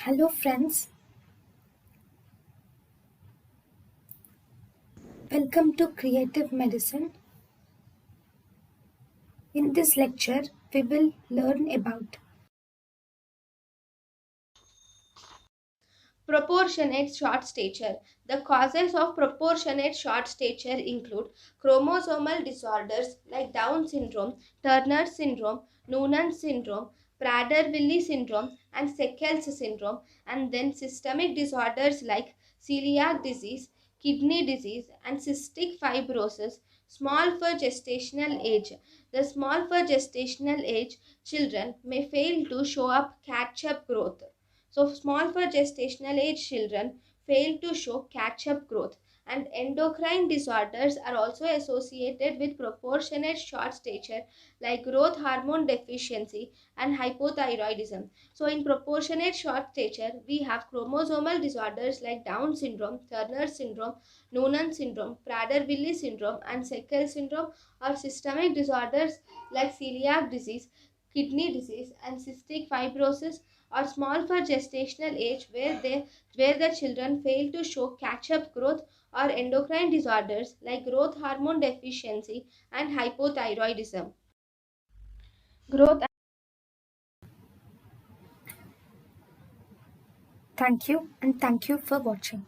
Hello, friends. Welcome to Creative Medicine. In this lecture, we will learn about Proportionate short stature. The causes of proportionate short stature include chromosomal disorders like Down syndrome, Turner syndrome, Noonan syndrome, Prader-Willi syndrome, and Seckel's syndrome, and then systemic disorders like celiac disease, kidney disease, and cystic fibrosis. Small for gestational age. The small for gestational age children may fail to show up catch-up growth. So, small for gestational age children fail to show catch up growth, and endocrine disorders are also associated with proportionate short stature, like growth hormone deficiency and hypothyroidism. So, in proportionate short stature, we have chromosomal disorders like Down syndrome, Turner syndrome, Noonan syndrome, Prader-Willi syndrome, and Seckel syndrome, or systemic disorders like celiac disease, kidney disease, and cystic fibrosis, or small for gestational age where the children fail to show catch up growth, or endocrine disorders like growth hormone deficiency and hypothyroidism. Growth. thank you and thank you for watching.